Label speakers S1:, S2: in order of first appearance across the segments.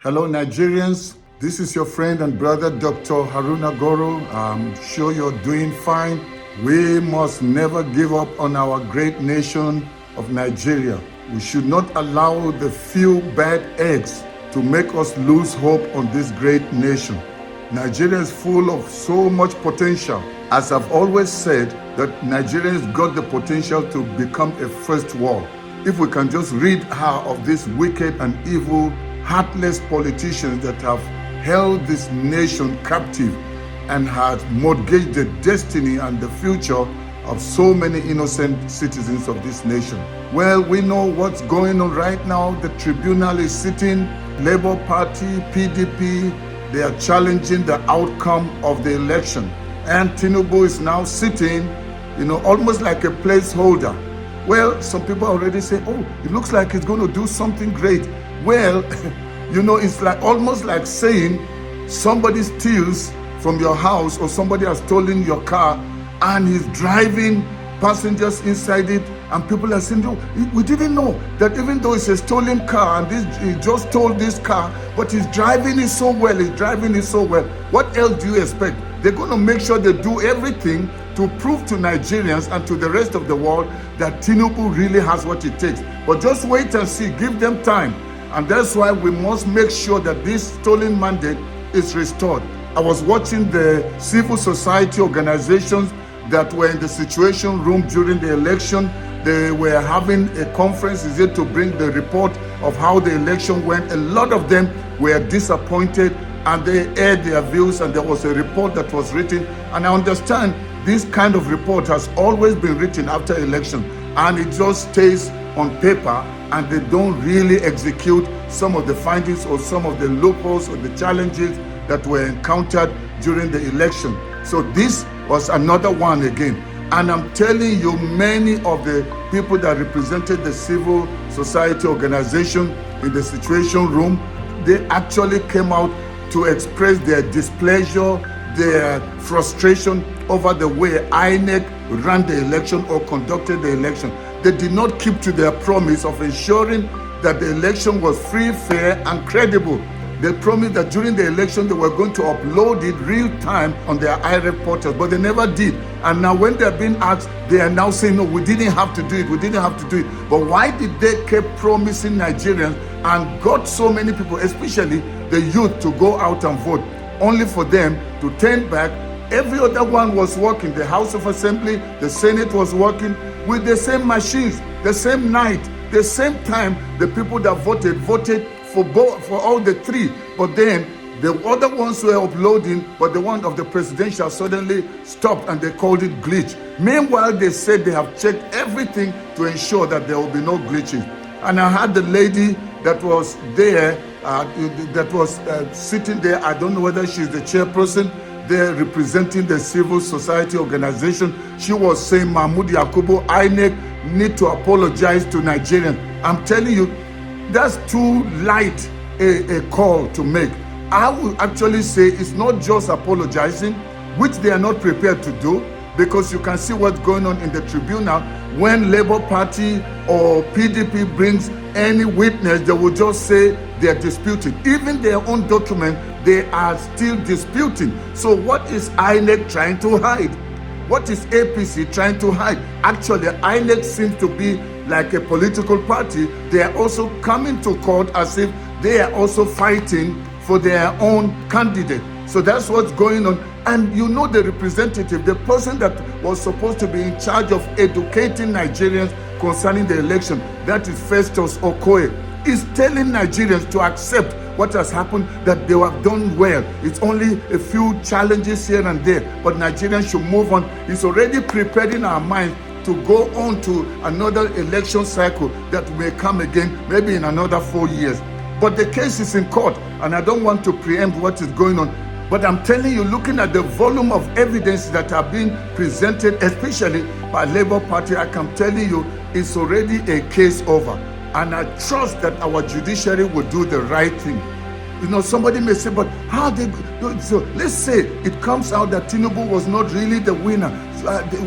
S1: Hello, Nigerians. This is your friend and brother, Dr. Haruna Goro. I'm sure you're doing fine. We must never give up on our great nation of Nigeria. We should not allow the few bad eggs to make us lose hope on this great nation. Nigeria is full of so much potential. As I've always said, that Nigeria has got the potential to become a first world. If we can just rid her of these wicked and evil, heartless politicians that have held this nation captive and have mortgaged the destiny and the future of so many innocent citizens of this nation. Well, we know what's going on right now. The tribunal is sitting, Labour Party, PDP, they are challenging the outcome of the election. And Tinubu is now sitting, almost like a placeholder. Well, some people already say, oh, it looks like he's going to do something great. Well, it's like almost like saying somebody steals from your house or somebody has stolen your car and he's driving passengers inside it and people are saying, oh, we didn't know that even though it's a stolen car and he just stole this car, but he's driving it so well, What else do you expect? They're going to make sure they do everything to prove to Nigerians and to the rest of the world that Tinubu really has what it takes. But just wait and see, give them time. And that's why we must make sure that this stolen mandate is restored. I was watching the civil society organizations that were in the Situation Room during the election. They were having a conference, to bring the report of how the election went. A lot of them were disappointed and they aired their views, and there was a report that was written. And I understand this kind of report has always been written after election, and it just stays on paper and they don't really execute some of the findings or some of the loopholes or the challenges that were encountered during the election. So this was another one again. And I'm telling you, many of the people that represented the civil society organization in the Situation Room, they actually came out to express their displeasure, their frustration over the way INEC ran the election or conducted the election. They did not keep to their promise of ensuring that the election was free, fair, and credible. They promised that during the election they were going to upload it real time on their IREF portals, but they never did. And now when they're being asked, they are now saying, no, we didn't have to do it. But why did they keep promising Nigerians and got so many people, especially the youth, to go out and vote, only for them to turn back? Every other one was working. The House of Assembly, the Senate was working with the same machines, the same night, the same time. The people that voted for all the three. But then the other ones were uploading, but the one of the presidential suddenly stopped and they called it glitch. Meanwhile, they said they have checked everything to ensure that there will be no glitches. And I had the lady that was there, sitting there. I don't know whether she's the chairperson there representing the civil society organization. She was saying, Mahmoud Yakubu, INEC need to apologize to Nigerians. I'm telling you, that's too light a call to make. I would actually say it's not just apologizing, which they are not prepared to do, because you can see what's going on in the tribunal. When Labour Party or PDP brings any witness, they will just say they're disputing. Even their own document, they are still disputing. So what is INEC trying to hide? What is APC trying to hide? Actually, INEC seems to be like a political party. They are also coming to court as if they are also fighting for their own candidate. So that's what's going on. And the representative, the person that was supposed to be in charge of educating Nigerians concerning the election, that is Festus Okoye, is telling Nigerians to accept what has happened, that they have done well. It's only a few challenges here and there, but Nigerians should move on. It's already preparing our minds to go on to another election cycle that may come again, maybe in another 4 years. But the case is in court, and I don't want to preempt what is going on. But I'm telling you, looking at the volume of evidence that are being presented, especially by Labour Party, I can tell you it's already a case over. And I trust that our judiciary will do the right thing. Somebody may say, but how they do? So let's say it comes out that Tinubu was not really the winner.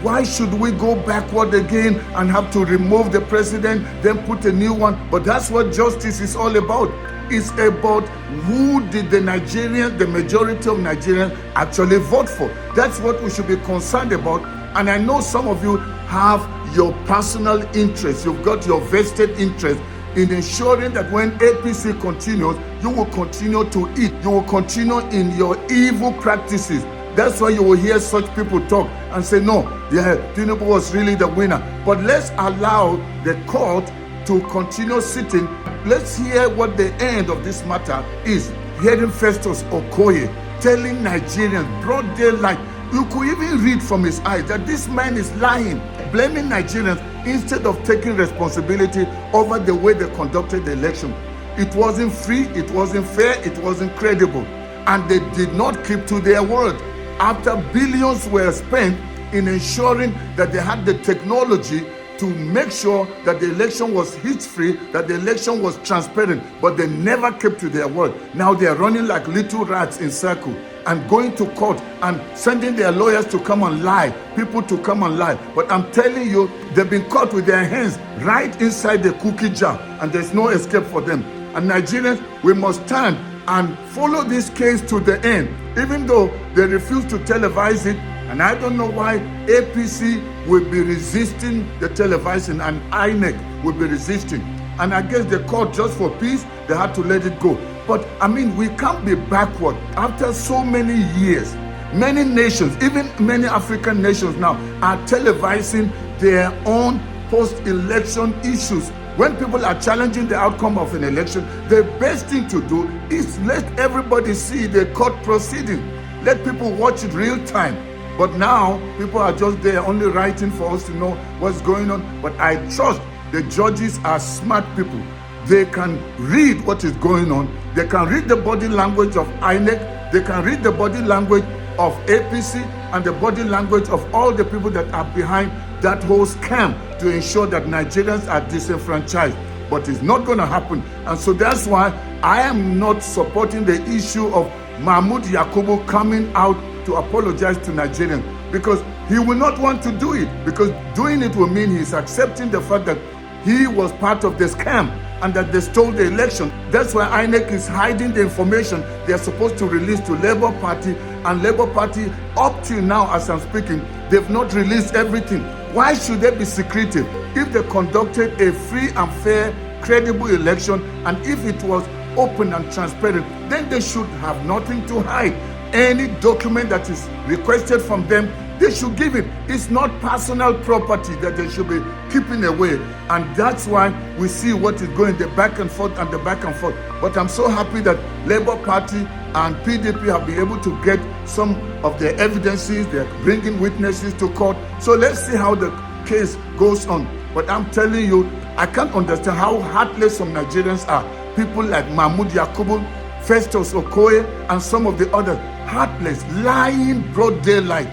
S1: Why should we go backward again and have to remove the president, then put a new one? But that's what justice is all about. It's about who did the Nigerians, the majority of Nigerians actually vote for. That's what we should be concerned about. And I know some of you have your personal interest. You've got your vested interest in ensuring that when APC continues, you will continue to eat. You will continue in your evil practices. That's why you will hear such people talk and say, no, yeah, Tinubu was really the winner. But let's allow the court to continue sitting. Let's hear what the end of this matter is. Hearing Festus Okoye telling Nigerians, broad daylight, you could even read from his eyes that this man is lying, blaming Nigerians instead of taking responsibility over the way they conducted the election. It wasn't free, it wasn't fair, it wasn't credible. And they did not keep to their word. After billions were spent in ensuring that they had the technology to make sure that the election was hitch-free, that the election was transparent, but they never kept to their word. Now they are running like little rats in circle and going to court and sending their lawyers to come and lie, people to come and lie. But I'm telling you, they've been caught with their hands right inside the cookie jar, and there's no escape for them. And Nigerians, we must stand and follow this case to the end, even though they refuse to televise it. And I don't know why APC will be resisting the televising and INEC will be resisting. And I guess the court, just for peace, they had to let it go. But I mean, we can't be backward. After so many years, many nations, even many African nations now, are televising their own post-election issues. When people are challenging the outcome of an election, the best thing to do is let everybody see the court proceeding. Let people watch it real time. But now, people are just there only writing for us to know what's going on. But I trust the judges are smart people. They can read what is going on. They can read the body language of INEC. They can read the body language of APC and the body language of all the people that are behind that whole scam to ensure that Nigerians are disenfranchised. But it's not going to happen. And so that's why I am not supporting the issue of Mahmoud Yakubu coming out to apologize to Nigerians, because he will not want to do it, because doing it will mean he's accepting the fact that he was part of the scam and that they stole the election. That's why INEC is hiding the information they're supposed to release to Labour Party, and Labour Party, up till now as I'm speaking, they've not released everything. Why should they be secretive? If they conducted a free and fair, credible election, and if it was open and transparent, then they should have nothing to hide. Any document that is requested from them, they should give it. It's not personal property that they should be keeping away. And that's why we see what is going, the back and forth and the back and forth. But I'm so happy that Labour Party and PDP have been able to get some of the evidences. They're bringing witnesses to court. So let's see how the case goes on. But I'm telling you, I can't understand how heartless some Nigerians are. People like Mahmoud Yakubu, Festus Okoye, and some of the others. Heartless, lying broad daylight,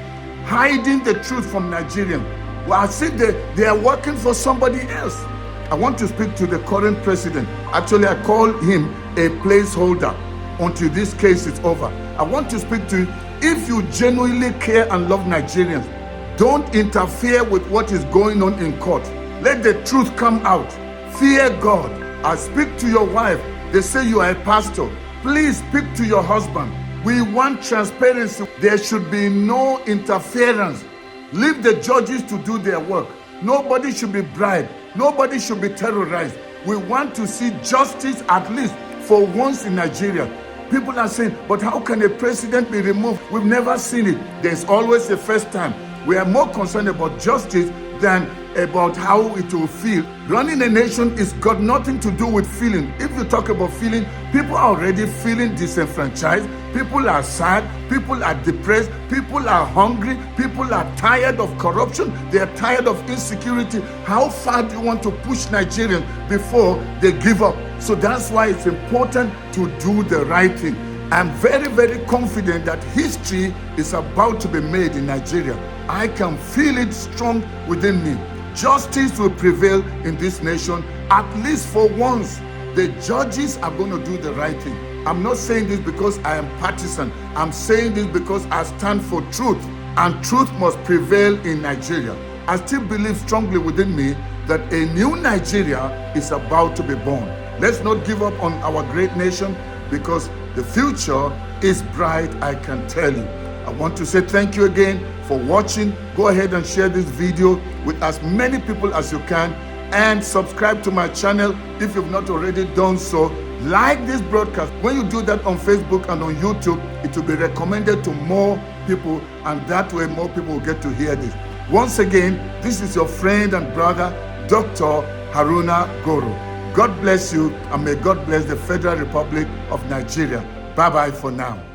S1: hiding the truth from Nigerians. Well, I see they are working for somebody else. I want to speak to the current president. Actually, I call him a placeholder until this case is over. I want to speak to you. If you genuinely care and love Nigerians, don't interfere with what is going on in court. Let the truth come out. Fear God. I speak to your wife. They say you are a pastor. Please speak to your husband. We want transparency. There should be no interference. Leave the judges to do their work. Nobody should be bribed. Nobody should be terrorized. We want to see justice, at least for once in Nigeria. People are saying, but how can a president be removed? We've never seen it. There's always a first time. We are more concerned about justice than about how it will feel. Running a nation is got nothing to do with feeling. If you talk about feeling, people are already feeling disenfranchised. People are sad. People are depressed. People are hungry. People are tired of corruption. They are tired of insecurity. How far do you want to push Nigerians before they give up? So that's why it's important to do the right thing. I'm very, very confident that history is about to be made in Nigeria. I can feel it strong within me. Justice will prevail in this nation, at least for once. The judges are going to do the right thing. I'm not saying this because I am partisan. I'm saying this because I stand for truth, and truth must prevail in Nigeria. I still believe strongly within me that a new Nigeria is about to be born. Let's not give up on our great nation, because the future is bright, I can tell you. I want to say thank you again for watching. Go ahead and share this video with as many people as you can, and subscribe to my channel if you've not already done so. Like this broadcast. When you do that on Facebook and on YouTube, it will be recommended to more people, and that way more people will get to hear this. Once again, this is your friend and brother, Dr. Haruna Goro. God bless you, and may God bless the Federal Republic of Nigeria. Bye-bye for now.